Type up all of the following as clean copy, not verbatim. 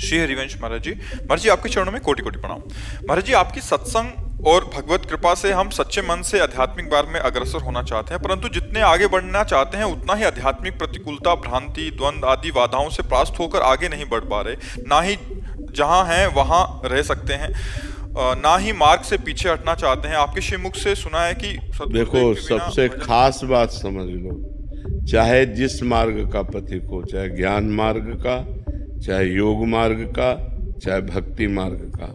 श्री हरिवंश महाराज जी। महाराज जी, आपके चरणों में कोटि कोटि प्रणाम। महाराज जी, आपकी सत्संग और भगवत कृपा से हम सच्चे मन से आध्यात्मिक मार्ग में अग्रसर होना चाहते हैं, परंतु जितने आगे बढ़ना चाहते हैं उतना ही आध्यात्मिक प्रतिकूलता, भ्रांति, द्वंद्व आदि बाधाओं से परास्त होकर आगे नहीं बढ़ पा रहे। ना ही जहां हैं वहां रह सकते हैं, ना ही मार्ग से पीछे हटना चाहते हैं। आपके श्रीमुख से सुना है कि देखो, सबसे खास बात समझ लो, चाहे जिस मार्ग का पथिक हो, चाहे ज्ञान मार्ग का, चाहे योग मार्ग का, चाहे भक्ति मार्ग का,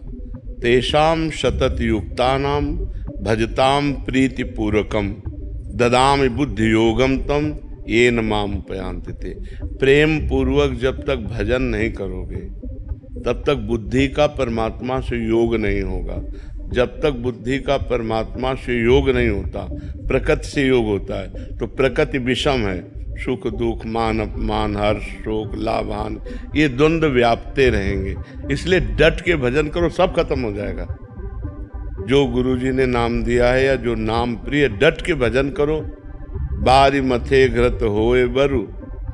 तेषाम शतत युक्तानाम भजताम प्रीति पूर्वकम ददामि बुद्धि योगम तम येन माम उपयांति ते। प्रेम पूर्वक जब तक भजन नहीं करोगे तब तक बुद्धि का परमात्मा से योग नहीं होगा। जब तक बुद्धि का परमात्मा से योग नहीं होता, प्रकृति से योग होता है, तो प्रकृति विषम है। सुख दुख, मान अपमान, हर्ष शोक, लाभ हानि, ये द्वंद्व व्यापते रहेंगे। इसलिए डट के भजन करो, सब खत्म हो जाएगा। जो गुरुजी ने नाम दिया है या जो नाम प्रिय, डट के भजन करो। बारी मथे घृत होए बरु,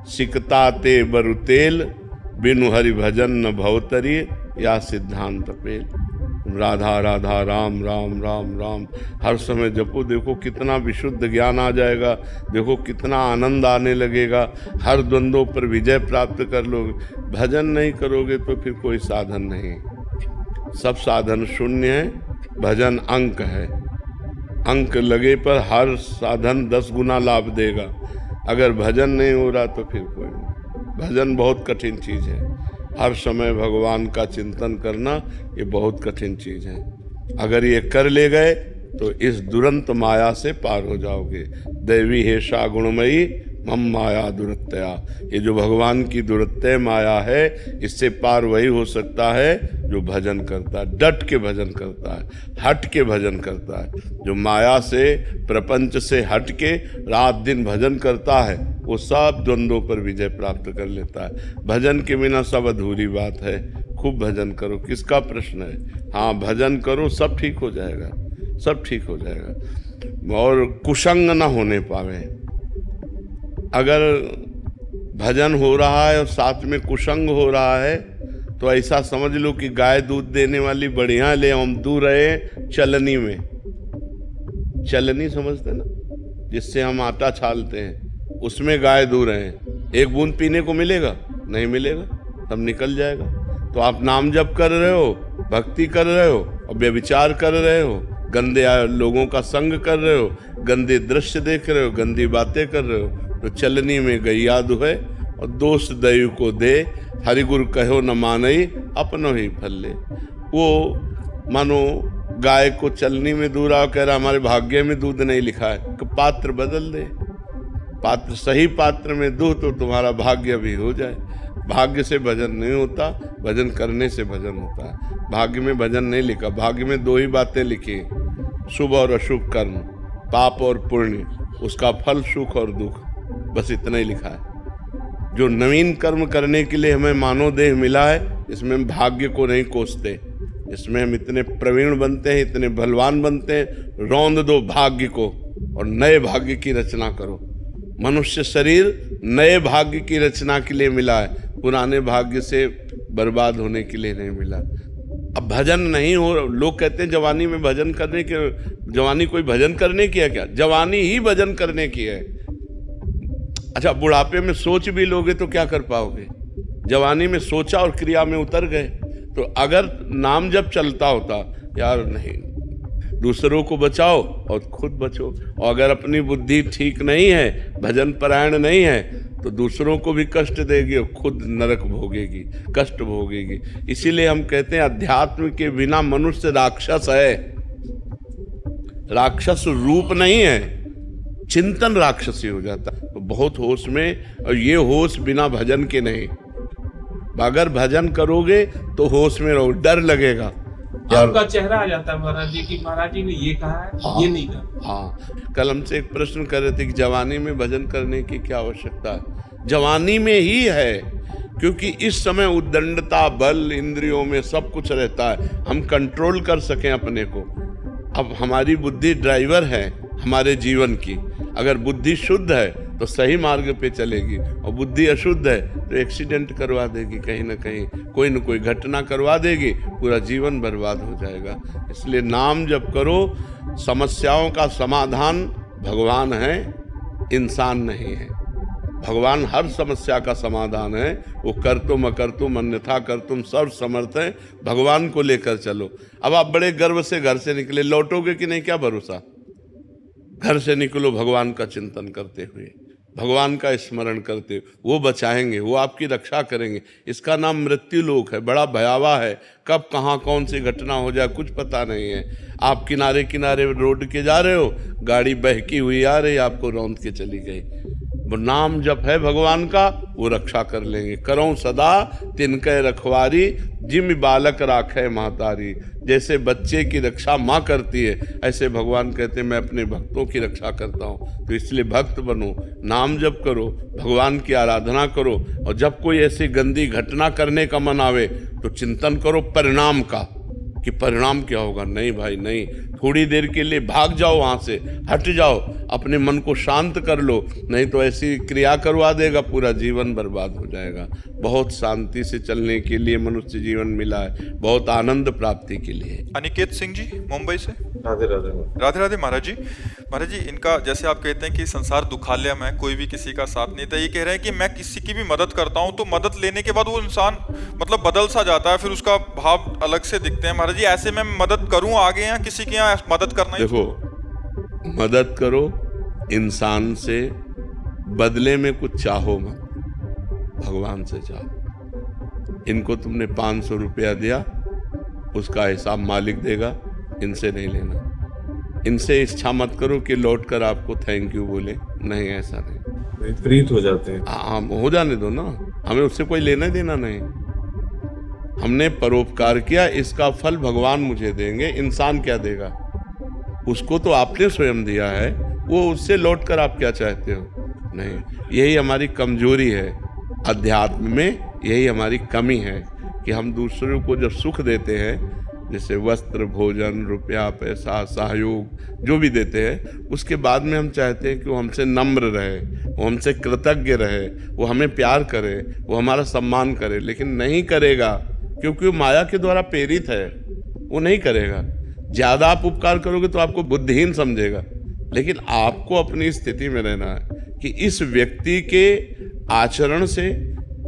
सिकता ते बरु तेल, बिनु हरि भजन न भवतरी, या सिद्धांत पेल। राधा राधा राम राम राम राम हर समय जपो, देखो कितना विशुद्ध ज्ञान आ जाएगा, देखो कितना आनंद आने लगेगा, हर द्वंद्वों पर विजय प्राप्त कर लोगे। भजन नहीं करोगे तो फिर कोई साधन नहीं, सब साधन शून्य है, भजन अंक है। अंक लगे पर हर साधन 10 गुना लाभ देगा। अगर भजन नहीं हो रहा तो फिर कोई नहीं। भजन बहुत कठिन चीज है, हर समय भगवान का चिंतन करना ये बहुत कठिन चीज है। अगर ये कर ले गए तो इस दुरंत माया से पार हो जाओगे। दैवी हेषा गुणमयी मम माया दुरत्या, ये जो भगवान की दुरत्य माया है, इससे पार वही हो सकता है जो भजन करता है, डट के भजन करता है, हट के भजन करता है। जो माया से, प्रपंच से हट के रात दिन भजन करता है, वो सब द्वंद्वों पर विजय प्राप्त कर लेता है। भजन के बिना सब अधूरी बात है। खूब भजन करो, किसका प्रश्न है? हाँ, भजन करो, सब ठीक हो जाएगा, सब ठीक हो जाएगा। और कुसंग ना होने पावे। अगर भजन हो रहा है और साथ में कुसंग हो रहा है तो ऐसा समझ लो कि गाय दूध देने वाली बढ़िया ले हम दूर रहे चलनी में। चलनी समझते ना, जिससे हम आटा छालते हैं, उसमें गाय दूर रहे, एक बूंद पीने को मिलेगा? नहीं मिलेगा, तब निकल जाएगा। तो आप नाम जप कर रहे हो, भक्ति कर रहे हो और व्यभिचार कर रहे हो, गंदे लोगों का संग कर रहे हो, गंदे दृश्य देख रहे हो, गंदी बातें कर रहे हो, तो चलनी में गैया दुहे और दोष दैव को दे, हरिगुरु कहो न मानई अपनो ही फल ले। वो मानो गाय को चलनी में दूरा कह रहा हमारे भाग्य में दूध नहीं लिखा है, तो पात्र बदल दे, पात्र सही पात्र में दो तो तुम्हारा भाग्य भी हो जाए। भाग्य से भजन नहीं होता, भजन करने से भजन होता है। भाग्य में भजन नहीं लिखा, भाग्य में 2 ही बातें लिखी, शुभ और अशुभ कर्म, पाप और पुण्य, उसका फल सुख और दुख, बस इतना ही लिखा है। जो नवीन कर्म करने के लिए हमें मानव देह मिला है, इसमें हम भाग्य को नहीं कोसते, इसमें हम इतने प्रवीण बनते हैं, इतने बलवान बनते हैं। रौंद दो भाग्य को और नए भाग्य की रचना करो। मनुष्य शरीर नए भाग्य की रचना के लिए मिला है, पुराने भाग्य से बर्बाद होने के लिए नहीं मिला। अब भजन नहीं हो, लोग कहते हैं जवानी में भजन करने के, जवानी कोई भजन करने की है क्या? जवानी ही भजन करने की है। अच्छा, बुढ़ापे में सोच भी लोगे तो क्या कर पाओगे? जवानी में सोचा और क्रिया में उतर गए। तो अगर नाम जब चलता होता, यार नहीं, दूसरों को बचाओ और खुद बचो। और अगर अपनी बुद्धि ठीक नहीं है, भजन परायण नहीं है, तो दूसरों को भी कष्ट देगी और खुद नरक भोगेगी, कष्ट भोगेगी। इसीलिए हम कहते हैं अध्यात्म के बिना मनुष्य राक्षस है। राक्षस रूप नहीं है, चिंतन राक्षसी हो जाता है। तो बहुत होश में, और ये होश बिना भजन के नहीं। अगर भजन करोगे तो होश में रहो, डर लगेगा, आपका चेहरा आ जाता है महाराज जी की महाराज जी ने ये कहा है, हाँ, ये नहीं कहा। हाँ, कल हमसे एक प्रश्न कर रहे थे कि जवानी में भजन करने की क्या आवश्यकता है? जवानी में ही है, क्योंकि इस समय उद्दंडता, बल, इंद्रियों में सब कुछ रहता है, हम कंट्रोल कर सकें अपने को। अब हमारी बुद्धि ड्राइवर है हमारे जीवन की। अगर बुद्धि शुद्ध है तो सही मार्ग पे चलेगी, और बुद्धि अशुद्ध है तो एक्सीडेंट करवा देगी, कहीं ना कहीं कोई न कोई घटना करवा देगी, पूरा जीवन बर्बाद हो जाएगा। इसलिए नाम जप करो। समस्याओं का समाधान भगवान है, इंसान नहीं है। भगवान हर समस्या का समाधान है। वो कर्तुम अकर्तुम अन्यथा कर्तुम सर्व समर्थ है। भगवान को लेकर चलो। अब आप बड़े गर्व से घर से निकले, लौटोगे कि नहीं क्या भरोसा। घर से निकलो भगवान का चिंतन करते हुए, भगवान का स्मरण करते हुए। वो बचाएंगे, वो आपकी रक्षा करेंगे। इसका नाम मृत्यु लोक है, बड़ा भयावह है। कब कहाँ कौन सी घटना हो जाए कुछ पता नहीं है। आप किनारे किनारे रोड के जा रहे हो, गाड़ी बहकी हुई आ रही, आपको रौंद के चली गई। वो नाम जप है भगवान का, वो रक्षा कर लेंगे। करो सदा तिनके रखवारी, जिम बालक राखे महतारी। जैसे बच्चे की रक्षा माँ करती है, ऐसे भगवान कहते हैं मैं अपने भक्तों की रक्षा करता हूँ। तो इसलिए भक्त बनो, नाम जप करो, भगवान की आराधना करो। और जब कोई ऐसी गंदी घटना करने का मन आवे तो चिंतन करो परिणाम का, कि परिणाम क्या होगा। नहीं भाई नहीं, थोड़ी देर के लिए भाग जाओ, वहाँ से हट जाओ, अपने मन को शांत कर लो, नहीं तो ऐसी क्रिया करवा देगा, पूरा जीवन बर्बाद हो जाएगा। बहुत शांति से चलने के लिए मनुष्य जीवन मिला है, बहुत आनंद प्राप्ति के लिए। अनिकेत सिंह जी मुंबई से। राधे राधे। राधे राधे महाराज जी। महाराज जी, इनका जैसे आप कहते हैं कि संसार दुखालय में कोई भी किसी का साथ नहीं था, ये कह रहे हैं कि मैं किसी की भी मदद करता हूँ तो मदद लेने के बाद वो इंसान मतलब बदल सा जाता है, फिर उसका भाव अलग से दिखते हैं। महाराज जी, ऐसे में मदद करूँ आगे या किसी के यहाँ मदद करना ही? देखो, मदद करो इंसान से, बदले में कुछ चाहो मत, भगवान से चाहो। इनको तुमने 500 रुपया दिया, उसका हिसाब मालिक देगा, इनसे नहीं लेना। इनसे इच्छा मत करो कि लौट कर आपको थैंक यू बोले, नहीं, ऐसा नहीं। विपरीत हो जाते हैं। हाँ, हो जाने दो ना, हमें उससे कोई लेना देना नहीं। हमने परोपकार किया, इसका फल भगवान मुझे देंगे, इंसान क्या देगा। उसको तो आपने स्वयं दिया है, वो उससे लौट कर आप क्या चाहते हो। नहीं, यही हमारी कमजोरी है अध्यात्म में, यही हमारी कमी है कि हम दूसरों को जब सुख देते हैं, जैसे वस्त्र, भोजन, रुपया, पैसा, सहयोग जो भी देते हैं, उसके बाद में हम चाहते हैं कि वो हमसे नम्र रहे, वो हमसे कृतज्ञ रहे, वो हमें प्यार करे, वो हमारा सम्मान करे। लेकिन नहीं करेगा, क्योंकि वो माया के द्वारा प्रेरित है, वो नहीं करेगा। ज़्यादा आप उपकार करोगे तो आपको बुद्धिहीन समझेगा। लेकिन आपको अपनी स्थिति में रहना है कि इस व्यक्ति के आचरण से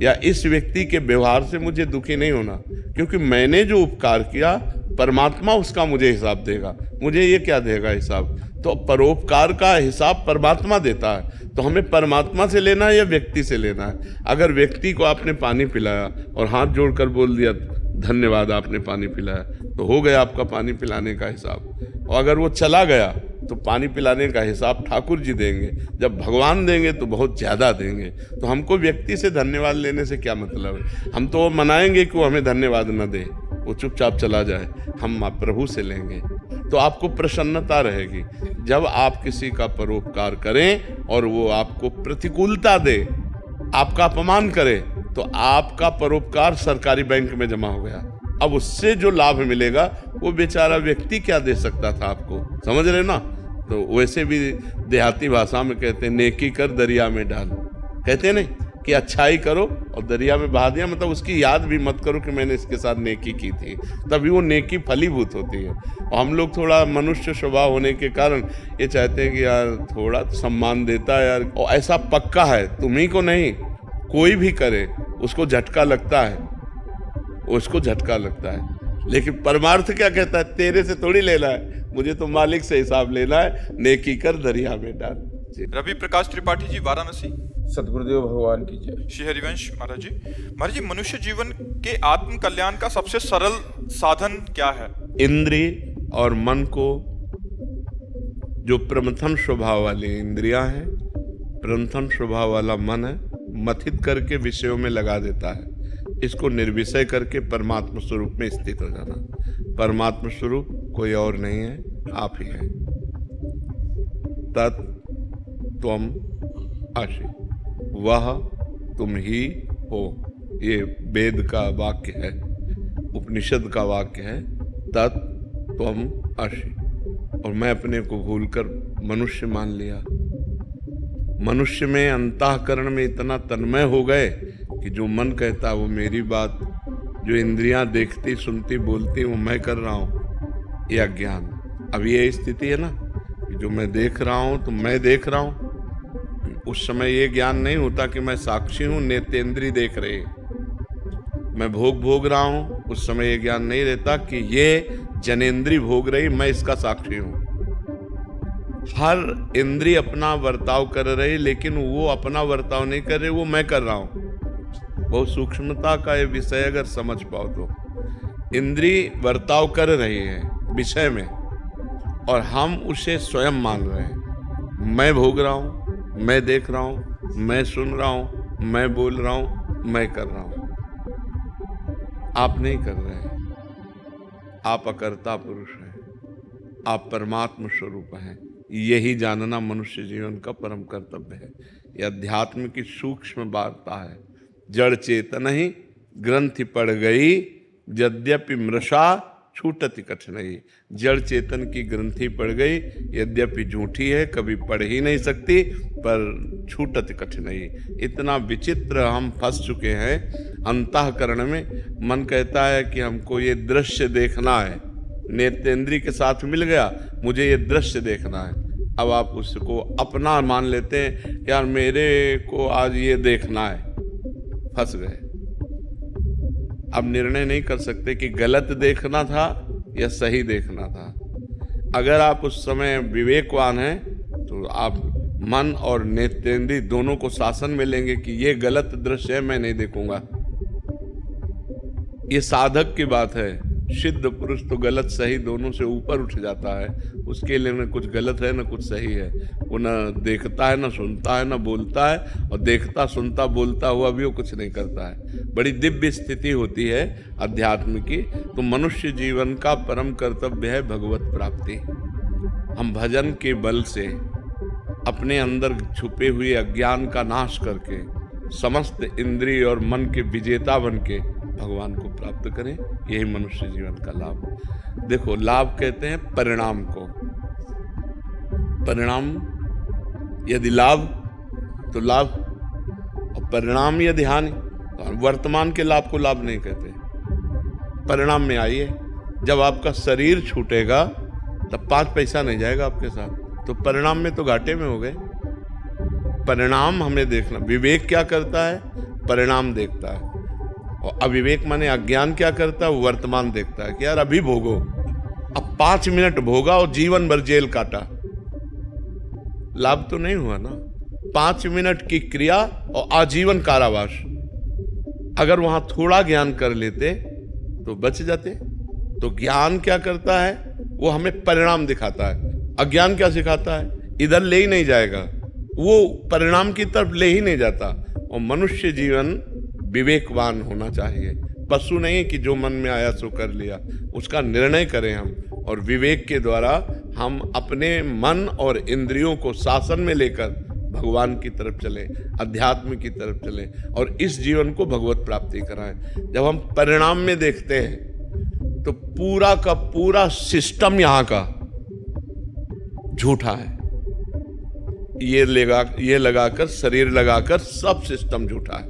या इस व्यक्ति के व्यवहार से मुझे दुखी नहीं होना, क्योंकि मैंने जो उपकार किया परमात्मा उसका मुझे हिसाब देगा। मुझे ये क्या देगा हिसाब, तो परोपकार का हिसाब परमात्मा देता है। तो हमें परमात्मा से लेना है या व्यक्ति से लेना है। अगर व्यक्ति को आपने पानी पिलाया और हाथ जोड़कर बोल दिया धन्यवाद आपने पानी पिलाया, तो हो गया आपका पानी पिलाने का हिसाब। और अगर वो चला गया तो पानी पिलाने का हिसाब ठाकुर जी देंगे। जब भगवान देंगे तो बहुत ज़्यादा देंगे। तो हमको व्यक्ति से धन्यवाद लेने से क्या मतलब है। हम तो मनाएंगे कि वो हमें धन्यवाद न दे, वो चुपचाप चला जाए, हम प्रभु से लेंगे। तो आपको प्रसन्नता रहेगी। जब आप किसी का परोपकार करें और वो आपको प्रतिकूलता दे, आपका अपमान करे, तो आपका परोपकार सरकारी बैंक में जमा हो गया। अब उससे जो लाभ मिलेगा वो बेचारा व्यक्ति क्या दे सकता था आपको, समझ रहे ना। तो वैसे भी देहाती भाषा में कहते हैं नेकी कर दरिया में डाल, कहते हैं नहीं कि अच्छाई करो और दरिया में बहा दिया, मतलब उसकी याद भी मत करो कि मैंने इसके साथ नेकी की थी, तभी वो नेकी फलीभूत होती है। और हम लोग थोड़ा मनुष्य स्वभाव होने के कारण ये चाहते हैं कि यार थोड़ा सम्मान देता है यार, और ऐसा पक्का है तुम्ही को नहीं, कोई भी करे उसको झटका लगता है, उसको झटका लगता है। लेकिन परमार्थ क्या कहता है, तेरे से थोड़ी लेना है, मुझे तो मालिक से हिसाब लेना है, नेकी कर दरिया में डाल। रवि प्रकाश त्रिपाठी जी, वाराणसी। सदगुरुदेव भगवान की जय। श्री हरिवंश महाराज जी। महाराज जी, मनुष्य जीवन के आत्म कल्याण का सबसे सरल साधन क्या है? इंद्रिय और मन को, जो प्रमथन स्वभाव वाली इंद्रियां हैं, प्रमथन स्वभाव वाला मन है, मथित करके विषयों में लगा देता है। इसको निर्विषय करके परमात्मा स्वरूप में स्थित हो जाना। परमात्मा स्वरूप कोई और नहीं है, आप ही हैं। तत् त्वम असि, वह तुम ही हो। ये वेद का वाक्य है, उपनिषद का वाक्य है। तत् त्वम असि। और मैं अपने को भूलकर मनुष्य मान लिया, मनुष्य में अंतःकरण में इतना तन्मय हो गए कि जो मन कहता वो मेरी बात, जो इंद्रियां देखती सुनती बोलती वो मैं कर रहा हूँ, ये अज्ञान। अब ये स्थिति है ना कि जो मैं देख रहा हूँ तो मैं देख रहा हूँ। उस समय ये ज्ञान नहीं होता कि मैं साक्षी हूँ, नेत्रेंद्रिय देख रहे हैं, मैं भोग रहा हूँ। उस समय ये ज्ञान नहीं रहता कि ये जनेंद्रिय भोग रही, मैं इसका साक्षी हूँ। हर इंद्रिय अपना वर्ताव कर रही, लेकिन वो अपना वर्ताव नहीं कर रहे, वो मैं कर रहा हूँ। बहुत सूक्ष्मता का ये विषय अगर समझ पाओ तो इंद्रिय वर्ताव कर रही है विषय में और हम उसे स्वयं मान रहे हैं। मैं भोग रहा हूँ, मैं देख रहा हूँ, मैं सुन रहा हूँ, मैं बोल रहा हूँ, मैं कर रहा हूँ। आप नहीं कर रहे हैं, आप अकर्ता पुरुष हैं, आप परमात्म स्वरूप हैं। यही जानना मनुष्य जीवन का परम कर्तव्य है। यह अध्यात्म की सूक्ष्म वार्ता है। जड़ चेतन ही ग्रंथि पड़ गई, यद्यपि मृषा छूटति कठिनाई। जड़ चेतन की ग्रंथि पड़ गई, यद्यपि झूठी है, कभी पढ़ ही नहीं सकती, पर छूटति कठिनाई। इतना विचित्र हम फंस चुके हैं अंतःकरण में। मन कहता है कि हमको ये दृश्य देखना है, नेत्रेंद्रिय के साथ मिल गया, मुझे ये दृश्य देखना है। अब आप उसको अपना मान लेते हैं, यार मेरे को आज ये देखना है, फंस गए। अब निर्णय नहीं कर सकते कि गलत देखना था या सही देखना था। अगर आप उस समय विवेकवान हैं तो आप मन और नेत्रेंद्रिय दोनों को शासन में लेंगे कि ये गलत दृश्य है, मैं नहीं देखूंगा। ये साधक की बात है। सिद्ध पुरुष तो गलत सही दोनों से ऊपर उठ जाता है। उसके लिए न कुछ गलत है न कुछ सही है। वो न देखता है, न सुनता है, न बोलता है, और देखता सुनता बोलता हुआ भी वो कुछ नहीं करता है। बड़ी दिव्य स्थिति होती है अध्यात्म की। तो मनुष्य जीवन का परम कर्तव्य है भगवत प्राप्ति। हम भजन के बल से अपने अंदर छुपे हुए अज्ञान का नाश करके समस्त इंद्रिय और मन के विजेता बन के भगवान को प्राप्त करें। यही मनुष्य जीवन का लाभ। देखो, लाभ कहते हैं परिणाम को। परिणाम यदि लाभ तो लाभ, और परिणाम यदि हानि तो वर्तमान के लाभ को लाभ नहीं कहते। परिणाम में आइए, जब आपका शरीर छूटेगा तब 5 पैसा नहीं जाएगा आपके साथ, तो परिणाम में तो घाटे में हो गए। परिणाम हमें देखना। विवेक क्या करता है? परिणाम देखता है। और अविवेक माने अज्ञान क्या करता है? वर्तमान देखता है कि यार अभी भोगो, अब 5 मिनट भोगा और जीवन भर जेल काटा। लाभ तो नहीं हुआ ना। 5 मिनट की क्रिया और आजीवन कारावास। अगर वहां थोड़ा ज्ञान कर लेते तो बच जाते। तो ज्ञान क्या करता है? वो हमें परिणाम दिखाता है। अज्ञान क्या सिखाता है? इधर ले ही नहीं जाएगा, वो परिणाम की तरफ ले ही नहीं जाता। और मनुष्य जीवन विवेकवान होना चाहिए। पशु नहीं कि जो मन में आया सो कर लिया, उसका निर्णय करें हम, और विवेक के द्वारा हम अपने मन और इंद्रियों को शासन में लेकर भगवान की तरफ चलें, अध्यात्म की तरफ चलें, और इस जीवन को भगवत प्राप्ति कराएं। जब हम परिणाम में देखते हैं तो पूरा का पूरा सिस्टम यहाँ का झूठा है। ये लगाकर, शरीर लगाकर सब सिस्टम झूठा है।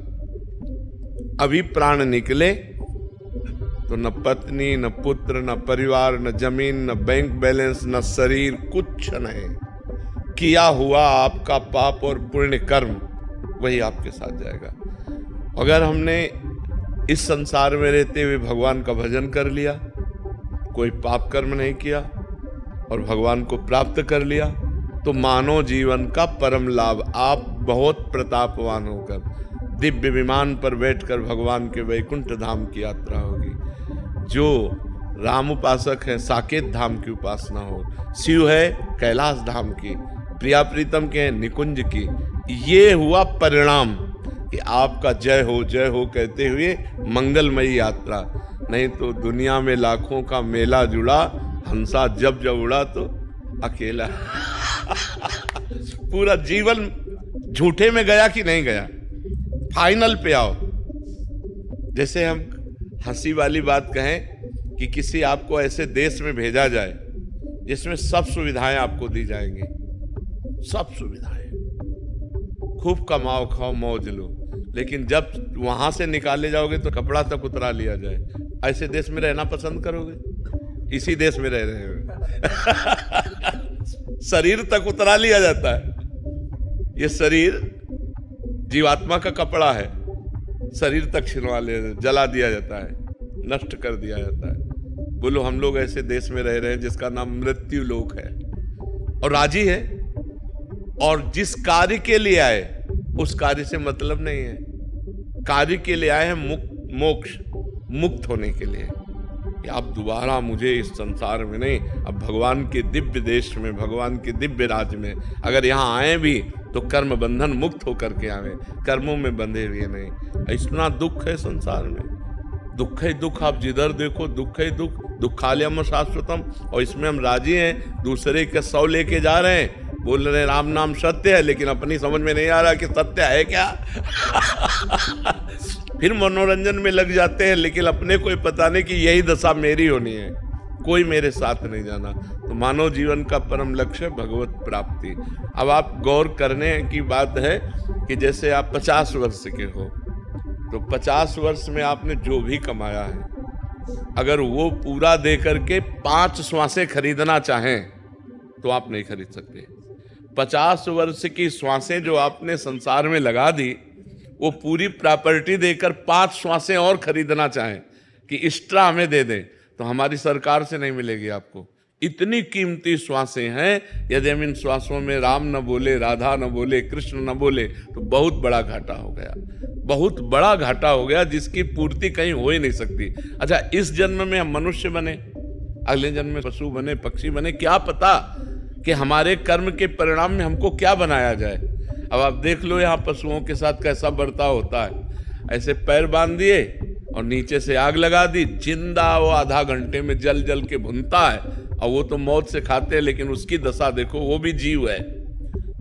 अभी प्राण निकले तो न पत्नी, न पुत्र, न परिवार, न जमीन, न बैंक बैलेंस, न शरीर, कुछ नहीं। किया हुआ आपका पाप और पुण्य कर्म वही आपके साथ जाएगा। अगर हमने इस संसार में रहते हुए भगवान का भजन कर लिया, कोई पाप कर्म नहीं किया और भगवान को प्राप्त कर लिया, तो मानव जीवन का परम लाभ। आप बहुत प्रतापवान होकर दिव्य विमान पर बैठकर भगवान के वैकुंठ धाम की यात्रा होगी। जो राम उपासक है, साकेत धाम की उपासना हो, शिव है कैलाश धाम की, प्रिया प्रीतम के हैं निकुंज की। ये हुआ परिणाम कि आपका जय हो कहते हुए मंगलमयी यात्रा। नहीं तो दुनिया में लाखों का मेला जुड़ा, हंसा जब उड़ा तो अकेला। पूरा जीवन झूठे में गया कि नहीं गया? फाइनल पे आओ। जैसे हम हंसी वाली बात कहें कि किसी आपको ऐसे देश में भेजा जाए जिसमें सब सुविधाएं आपको दी जाएंगी, सब सुविधाएं, खूब कमाओ खाओ मौज लो, लेकिन जब वहां से निकाले जाओगे तो कपड़ा तक उतरा लिया जाए, ऐसे देश में रहना पसंद करोगे? इसी देश में रह रहे हो शरीर तक उतरा लिया जाता है। ये शरीर जीवात्मा का कपड़ा है, शरीर तक छिनवा ले, जला दिया जाता है, नष्ट कर दिया जाता है। बोलो हम लोग ऐसे देश में रह रहे हैं जिसका नाम मृत्यु लोक है, और राजी है, और जिस कार्य के लिए आए उस कार्य से मतलब नहीं है। कार्य के लिए आए हैं मोक्ष, मुक्त होने के लिए, कि अब दोबारा मुझे इस संसार में नहीं, अब भगवान के दिव्य देश में, भगवान के दिव्य राज्य में अगर यहाँ आए भी तो कर्म बंधन मुक्त होकर के आवे, कर्मों में बंधे हुए नहीं। इतना दुख है संसार में, दुख ही दुख, आप जिधर देखो दुख ही दुख, दुखालयम शाश्वतम, और इसमें हम राजी हैं। दूसरे के 100 लेके जा रहे हैं, बोल रहे हैं राम नाम सत्य है, लेकिन अपनी समझ में नहीं आ रहा कि सत्य है क्या फिर मनोरंजन में लग जाते हैं, लेकिन अपने को पता नहीं कि यही दशा मेरी होनी है, कोई मेरे साथ नहीं जाना। तो मानव जीवन का परम लक्ष्य भगवत प्राप्ति। अब आप गौर करने की बात है कि जैसे आप 50 वर्ष के हो, तो 50 वर्ष में आपने जो भी कमाया है, अगर वो पूरा दे करके 5 श्वासें खरीदना चाहें तो आप नहीं खरीद सकते। 50 वर्ष की श्वासें जो आपने संसार में लगा दी, वो पूरी प्रॉपर्टी देकर 5 श्वासें और खरीदना चाहें कि एक्स्ट्रा हमें दे दें, तो हमारी सरकार से नहीं मिलेगी आपको। इतनी कीमती श्वासें हैं, यदि हम इन श्वासों में राम न बोले, राधा न बोले, कृष्ण न बोले, तो बहुत बड़ा घाटा हो गया, बहुत बड़ा घाटा हो गया, जिसकी पूर्ति कहीं हो ही नहीं सकती। अच्छा, इस जन्म में हम मनुष्य बने, अगले जन्म में पशु बने, पक्षी बने, क्या पता कि हमारे कर्म के परिणाम में हमको क्या बनाया जाए। अब आप देख लो यहाँ पशुओं के साथ कैसा बर्ताव होता है। ऐसे पैर बांध दिए और नीचे से आग लगा दी, जिंदा वो आधा घंटे में जल जल के भुनता है, और वो तो मौत से खाते हैं, लेकिन उसकी दशा देखो, वो भी जीव है,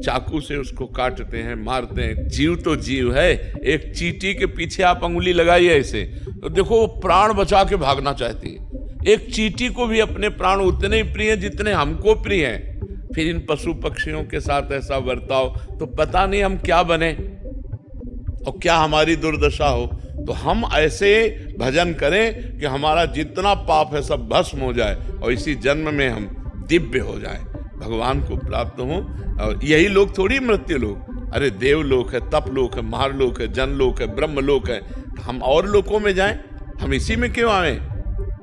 चाकू से उसको काटते हैं, मारते हैं, जीव तो जीव है। एक चींटी के पीछे आप अंगुली लगाइए ऐसे, तो देखो वो प्राण बचा के भागना चाहती है। एक चींटी को भी अपने प्राण उतने ही प्रिय हैं जितने हमको प्रिय हैं। फिर इन पशु पक्षियों के साथ ऐसा बर्ताव, तो पता नहीं हम क्या बने और क्या हमारी दुर्दशा हो। तो हम ऐसे भजन करें कि हमारा जितना पाप है सब भस्म हो जाए, और इसी जन्म में हम दिव्य हो जाए, भगवान को प्राप्त हों। और यही लोग थोड़ी मृत्यु लोक, अरे देवलोक है, तप लोक है, महालोक है, जनलोक है, ब्रह्मलोक है, हम और लोकों में जाएं, हम इसी में क्यों आए?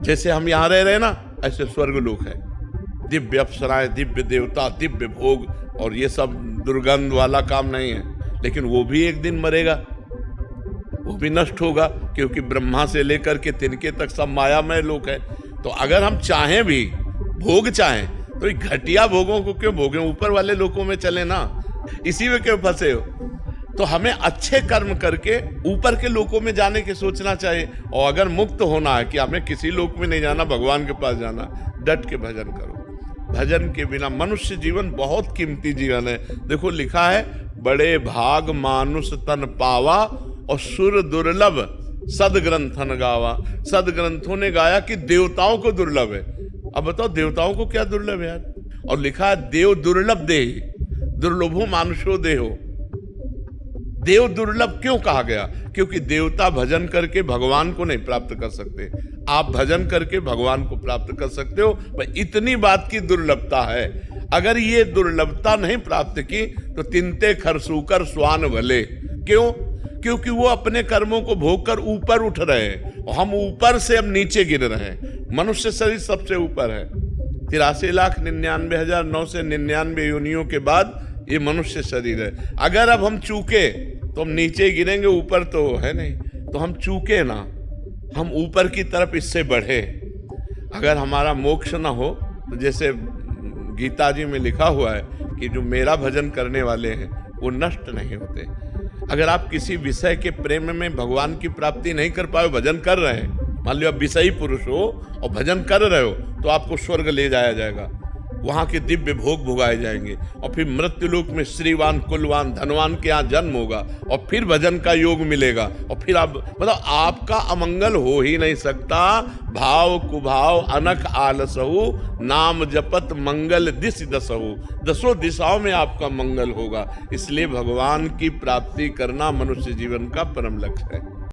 जैसे हम यहाँ रह रहे ना, ऐसे स्वर्ग लोक है, दिव्य अप्सराएं, दिव्य देवता, दिव्य भोग, और ये सब दुर्गंध वाला काम नहीं है। लेकिन वो भी एक दिन मरेगा, वो भी नष्ट होगा, क्योंकि ब्रह्मा से लेकर के तिनके तक सब मायामय लोक है। तो अगर हम चाहें भी, भोग चाहें, तो घटिया भोगों को क्यों भोगें, ऊपर वाले लोकों में चले ना, इसी में क्यों फंसे हो? तो हमें अच्छे कर्म करके ऊपर के लोकों में जाने की सोचना चाहिए। और अगर मुक्त होना है कि हमें किसी लोक में नहीं जाना, भगवान के पास जाना, डट के भजन करो। भजन के बिना मनुष्य जीवन बहुत कीमती जीवन है। देखो लिखा है, बड़े भाग मानुष तन पावा और सुर दुर्लभ सदग्रंथन गावा। सदग्रंथों ने गाया कि देवताओं को दुर्लभ है। अब बताओ देवताओं को क्या दुर्लभ है यार? और लिखा है, देव दुर्लभ देहि दुर्लभो मानुषो देहो। देव दुर्लभ क्यों कहा गया? क्योंकि देवता भजन करके भगवान को नहीं प्राप्त कर सकते, आप भजन करके भगवान को प्राप्त कर सकते हो। पर इतनी बात की दुर्लभता है। अगर ये दुर्लभता नहीं प्राप्त की तो तिनते खरसूकर स्वान भले। क्यों? क्योंकि वो अपने कर्मों को भोग कर ऊपर उठ रहे हैं, और हम ऊपर से अब नीचे गिर रहे हैं। मनुष्य शरीर सबसे ऊपर है, 83,99,999 योनियों के बाद ये मनुष्य शरीर है। अगर अब हम चूके तो हम नीचे गिरेंगे, ऊपर तो है नहीं। तो हम चूके ना, हम ऊपर की तरफ इससे बढ़े। अगर हमारा मोक्ष ना हो तो जैसे गीता जी में लिखा हुआ है कि जो मेरा भजन करने वाले हैं वो नष्ट नहीं होते। अगर आप किसी विषय के प्रेम में भगवान की प्राप्ति नहीं कर पाए, भजन कर रहे हैं, मान लो आप विषयी पुरुष हो और भजन कर रहे हो, तो आपको स्वर्ग ले जाया जाएगा। वहां के दिव्य भोग भोगाए जाएंगे, और फिर मृत्युलोक में श्रीवान कुलवान धनवान के यहाँ जन्म होगा, और फिर भजन का योग मिलेगा, और फिर आप मतलब आपका अमंगल हो ही नहीं सकता। भाव कुभाव अनक आलसहु, नाम जपत मंगल दिश दसहु, दसों दिशाओं में आपका मंगल होगा। इसलिए भगवान की प्राप्ति करना मनुष्य जीवन का परम लक्ष्य है।